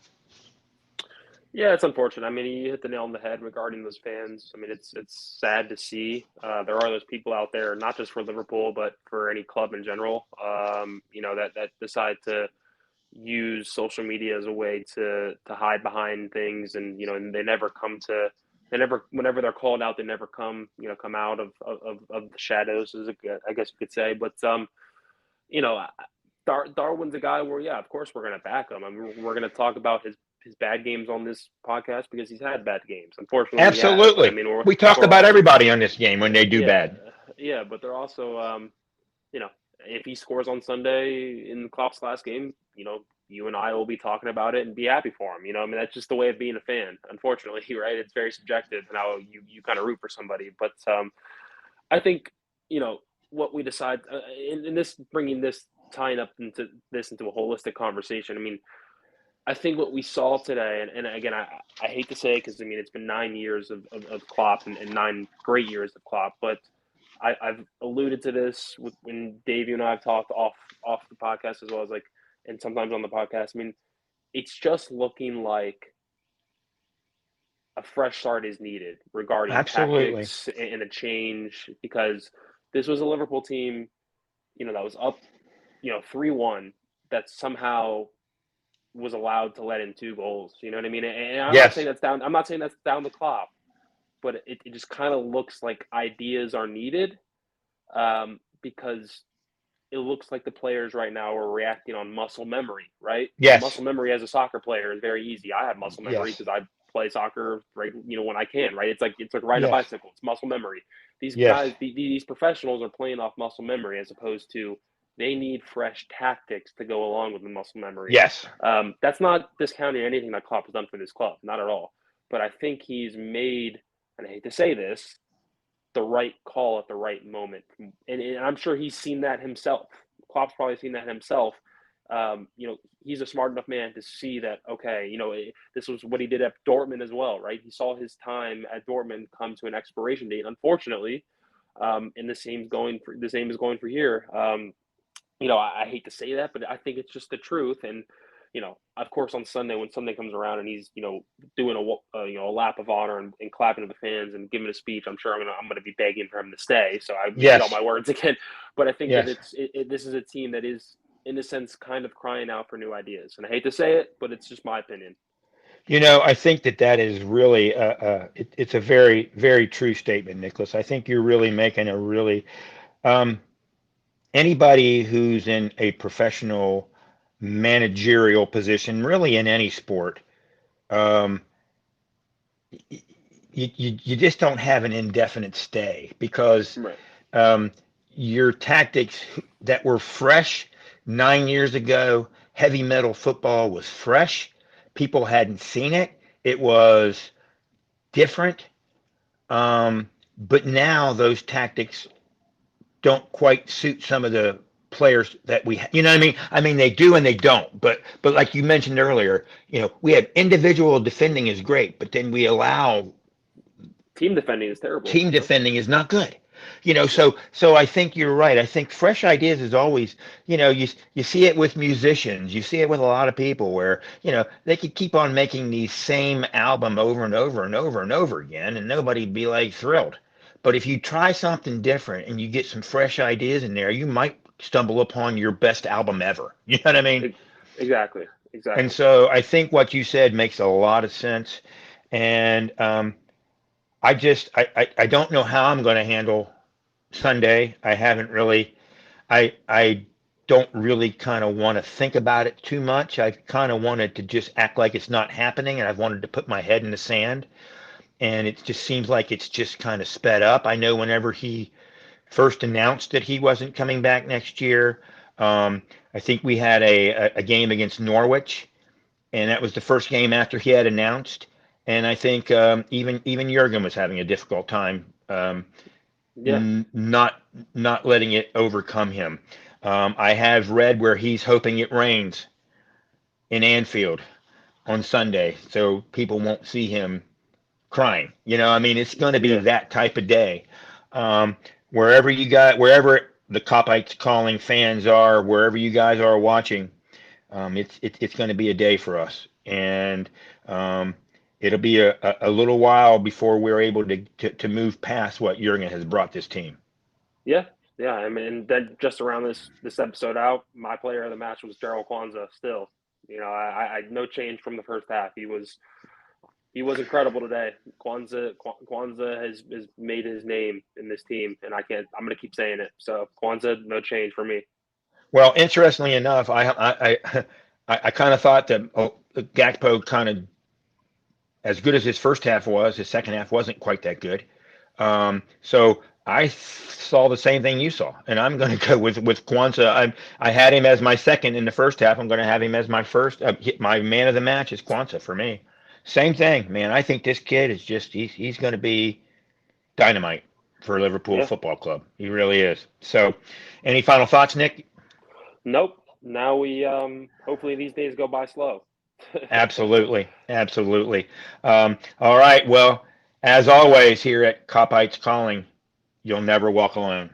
Yeah, it's unfortunate. I mean, you hit the nail on the head regarding those fans. I mean, it's sad to see. There are those people out there, not just for Liverpool, but for any club in general. That decide to use social media as a way to hide behind things, and and whenever they're called out, they never come out of the shadows, I guess you could say. But you know, Darwin's a guy where, yeah, of course we're going to back him. I mean, we're going to talk about his bad games on this podcast because he's had bad games. Unfortunately, absolutely. I mean, we talk about everybody on this game when they do bad. Yeah, but they're also, if he scores on Sunday in Klopp's last game, you and I will be talking about it and be happy for him. I mean, that's just the way of being a fan. Unfortunately, right? It's very subjective and how you kind of root for somebody. But I think what we decide in this, bringing this, tying up into a holistic conversation. I mean, I think what we saw today, and again, I hate to say it because, I mean, it's been 9 years of Klopp and 9 great years of Klopp, but I've alluded to this when Dave, you and I have talked off the podcast as well as and sometimes on the podcast. I mean, it's just looking like a fresh start is needed regarding tactics and a change, because this was a Liverpool team, that was up, 3-1, that somehow was allowed to let in 2 goals. You know what I mean? And I'm not saying that's down. I'm not saying that's down the Klopp, but it just kind of looks like ideas are needed, because it looks like the players right now are reacting on muscle memory, right? Yes. Muscle memory as a soccer player is very easy. I have muscle memory because I play soccer, right? When I can, right? It's like riding a bicycle. It's muscle memory. These guys, these professionals are playing off muscle memory as opposed to they need fresh tactics to go along with the muscle memory. Yes. That's not discounting anything that Klopp has done for this club, not at all. But I think he's made, and I hate to say this, the right call at the right moment. And I'm sure he's seen that himself. Klopp's probably seen that himself. He's a smart enough man to see that, okay, this was what he did at Dortmund as well, right? He saw his time at Dortmund come to an expiration date, unfortunately. And the same is going for here. I hate to say that, but I think it's just the truth. And, of course, on Sunday, when Sunday comes around and he's, doing a lap of honor and clapping to the fans and giving a speech, I'm sure I'm gonna be begging for him to stay. So I repeat all my words again. But I think that this is a team that is, in a sense, kind of crying out for new ideas. And I hate to say it, but it's just my opinion. I think that is really it's a very, very true statement, Nicholas. I think you're really making a really anybody who's in a professional managerial position, really in any sport, you just don't have an indefinite stay because your tactics that were fresh 9 years ago, heavy metal football was fresh. People hadn't seen it. It was different. But now those tactics don't quite suit some of the players that we, you know what I mean? I mean, they do and they don't. But like you mentioned earlier, we have individual defending is great, but then we allow team defending is terrible. Team defending is not good. So I think you're right. I think fresh ideas is always, you see it with musicians, you see it with a lot of people where, they could keep on making the same album over and over and over and over again, and nobody'd be like thrilled. But if you try something different and you get some fresh ideas in there, you might stumble upon your best album ever. You know what I mean? Exactly. And so I think what you said makes a lot of sense. And I don't know how I'm going to handle Sunday. I haven't really, I don't really kind of want to think about it too much. I kind of wanted to just act like it's not happening, and I've wanted to put my head in the sand. And it just seems like it's just kind of sped up. I know whenever he first announced that he wasn't coming back next year, I think we had a game against Norwich, and that was the first game after he had announced. And I think even Jurgen was having a difficult time Yeah. Not letting it overcome him. I have read where he's hoping it rains in Anfield on Sunday, so people won't see him crying. I mean, it's going to be Yeah. that type of day. Um, wherever the Kopites Calling fans are, wherever you guys are watching, it's going to be a day for us, and it'll be a little while before we're able to move past what Jurgen has brought this team. Yeah. Yeah. I mean, then just around this episode out, my player of the match was Daryl Kwanzaa still. I no change from the first half. He was incredible today. Kwanzaa has made his name in this team, and I'm gonna keep saying it. So Kwanzaa, no change for me. Well, interestingly enough, I kind of thought that Gakpo kind of, as good as his first half was, his second half wasn't quite that good. So I saw the same thing you saw, and I'm going to go with Kwanzaa. I had him as my second in the first half. I'm going to have him as my first. My man of the match is Kwanzaa for me. Same thing, man. I think this kid is he's going to be dynamite for Liverpool Yeah. Football Club. He really is. So, any final thoughts, Nik? Nope. Now we hopefully these days go by slow. Absolutely, absolutely. All right. Well, as always, here at Kopites Calling, you'll never walk alone.